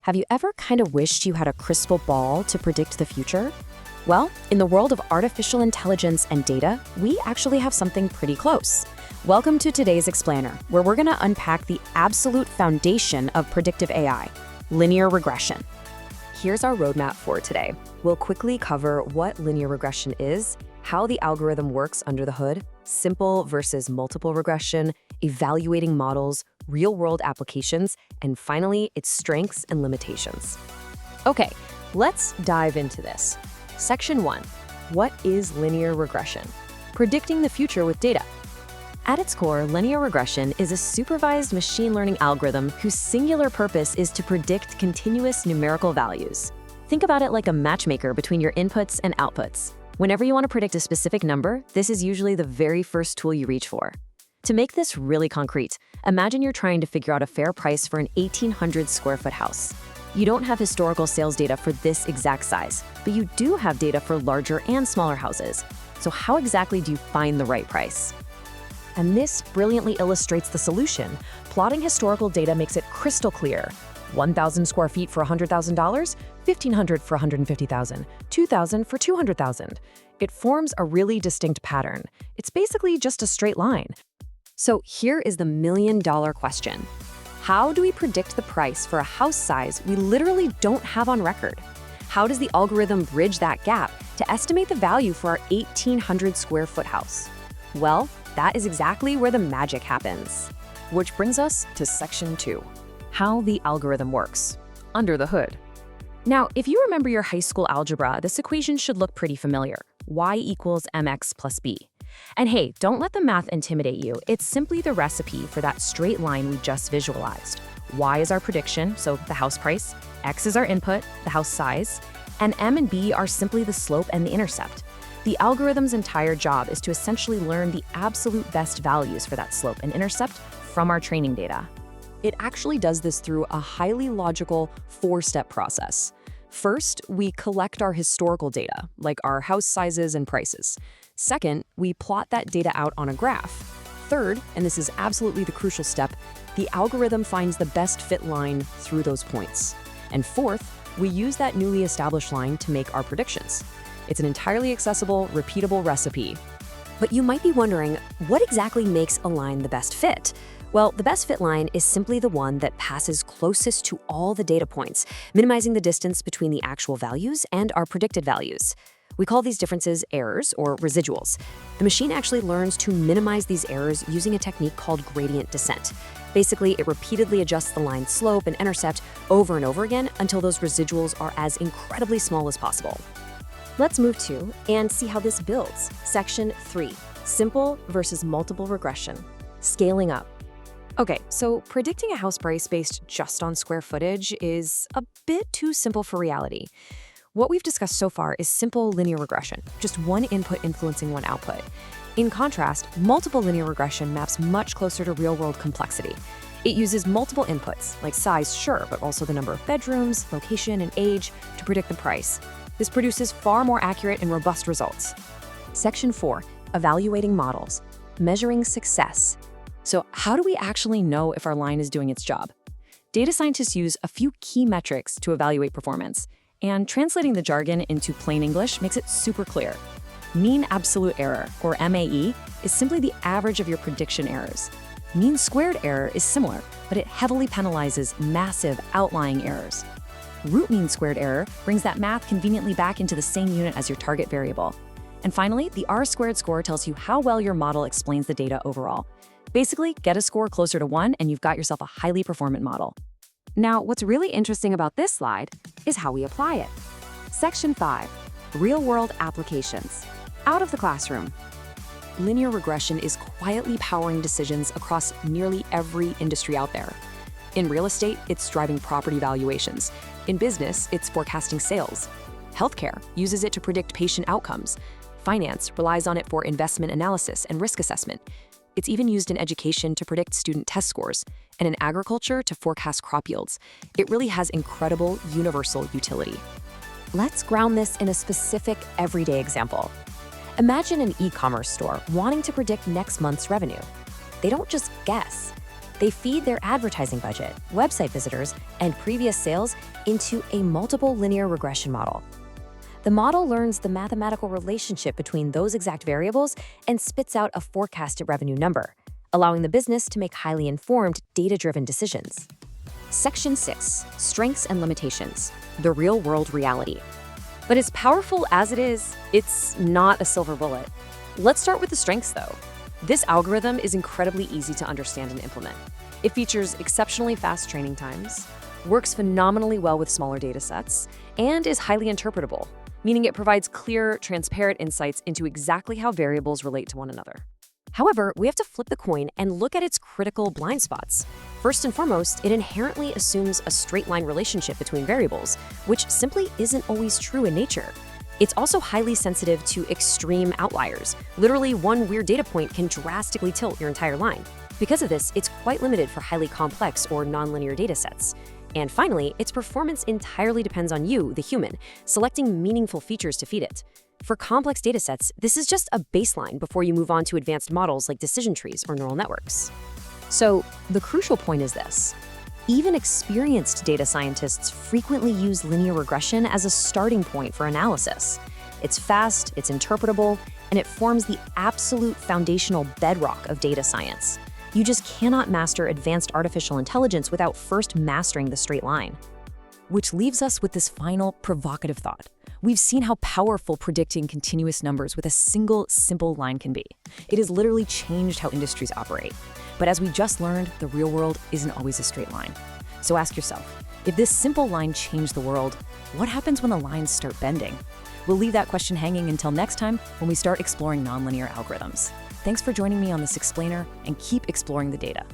Have you ever kind of wished you had a crystal ball to predict the future? Well, in the world of artificial intelligence and data, we actually have something pretty close. Welcome to today's Explainer, where we're going to unpack the absolute foundation of predictive AI, linear regression. Here's our roadmap for today. We'll quickly cover what linear regression is, how the algorithm works under the hood, simple versus multiple regression, evaluating models, real-world applications, and finally, its strengths and limitations. Okay, let's dive into this. Section 1. What is linear regression? Predicting the future with data. At its core, linear regression is a supervised machine learning algorithm whose singular purpose is to predict continuous numerical values. Think about it like a matchmaker between your inputs and outputs. Whenever you want to predict a specific number, this is usually the very first tool you reach for. To make this really concrete, imagine you're trying to figure out a fair price for an 1,800 square foot house. You don't have historical sales data for this exact size, but you do have data for larger and smaller houses. So how exactly do you find the right price? And this brilliantly illustrates the solution. Plotting historical data makes it crystal clear. 1,000 square feet for $100,000, 1,500 for $150,000, 2,000 for $200,000. It forms a really distinct pattern. It's basically just a straight line. So here is the million-dollar question. How do we predict the price for a house size we literally don't have on record? How does the algorithm bridge that gap to estimate the value for our 1,800 square foot house? Well, that is exactly where the magic happens. Which brings us to Section 2. How the algorithm works. Under the hood. Now, if you remember your high school algebra, this equation should look pretty familiar. Y equals mx plus b. And hey, don't let the math intimidate you. It's simply the recipe for that straight line we just visualized. Y is our prediction, so the house price. X is our input, the house size. And m and b are simply the slope and the intercept. The algorithm's entire job is to essentially learn the absolute best values for that slope and intercept from our training data. It actually does this through a highly logical four-step process. First, we collect our historical data, like our house sizes and prices. Second, we plot that data out on a graph. Third, and this is absolutely the crucial step, the algorithm finds the best fit line through those points. And fourth, we use that newly established line to make our predictions. It's an entirely accessible, repeatable recipe. But you might be wondering, what exactly makes a line the best fit? Well, the best fit line is simply the one that passes closest to all the data points, minimizing the distance between the actual values and our predicted values. We call these differences errors or residuals. The machine actually learns to minimize these errors using a technique called gradient descent. Basically, it repeatedly adjusts the line's slope and intercept over and over again until those residuals are as incredibly small as possible. Let's move to and see how this builds. Section 3, simple versus multiple regression. Scaling up. Okay, so predicting a house price based just on square footage is a bit too simple for reality. What we've discussed so far is simple linear regression, just one input influencing one output. In contrast, multiple linear regression maps much closer to real-world complexity. It uses multiple inputs, like size, sure, but also the number of bedrooms, location, and age to predict the price. This produces far more accurate and robust results. Section 4, evaluating models, measuring success. So how do we actually know if our line is doing its job? Data scientists use a few key metrics to evaluate performance, and translating the jargon into plain English makes it super clear. Mean absolute error, or MAE, is simply the average of your prediction errors. Mean squared error is similar, but it heavily penalizes massive outlying errors. Root mean squared error brings that math conveniently back into the same unit as your target variable. And finally, the R-squared score tells you how well your model explains the data overall. Basically, get a score closer to 1 and you've got yourself a highly performant model. Now, what's really interesting about this slide is how we apply it. Section 5, real-world applications. Out of the classroom. Linear regression is quietly powering decisions across nearly every industry out there. In real estate, it's driving property valuations. In business, it's forecasting sales. Healthcare uses it to predict patient outcomes. Finance relies on it for investment analysis and risk assessment. It's even used in education to predict student test scores, and in agriculture to forecast crop yields. It really has incredible universal utility. Let's ground this in a specific everyday example. Imagine an e-commerce store wanting to predict next month's revenue. They don't just guess. They feed their advertising budget, website visitors, and previous sales into a multiple linear regression model. The model learns the mathematical relationship between those exact variables and spits out a forecasted revenue number, allowing the business to make highly informed, data-driven decisions. Section 6. Strengths and limitations. The real-world reality. But as powerful as it is, it's not a silver bullet. Let's start with the strengths, though. This algorithm is incredibly easy to understand and implement. It features exceptionally fast training times, works phenomenally well with smaller data sets, and is highly interpretable, meaning it provides clear, transparent insights into exactly how variables relate to one another. However, we have to flip the coin and look at its critical blind spots. First and foremost, it inherently assumes a straight-line relationship between variables, which simply isn't always true in nature. It's also highly sensitive to extreme outliers. Literally, one weird data point can drastically tilt your entire line. Because of this, it's quite limited for highly complex or nonlinear data sets. And finally, its performance entirely depends on you, the human, selecting meaningful features to feed it. For complex datasets, this is just a baseline before you move on to advanced models like decision trees or neural networks. So, the crucial point is this. Even experienced data scientists frequently use linear regression as a starting point for analysis. It's fast, it's interpretable, and it forms the absolute foundational bedrock of data science. You just cannot master advanced artificial intelligence without first mastering the straight line. Which leaves us with this final provocative thought. We've seen how powerful predicting continuous numbers with a single, simple line can be. It has literally changed how industries operate. But as we just learned, the real world isn't always a straight line. So ask yourself, if this simple line changed the world, what happens when the lines start bending? We'll leave that question hanging until next time when we start exploring nonlinear algorithms. Thanks for joining me on this explainer, and keep exploring the data.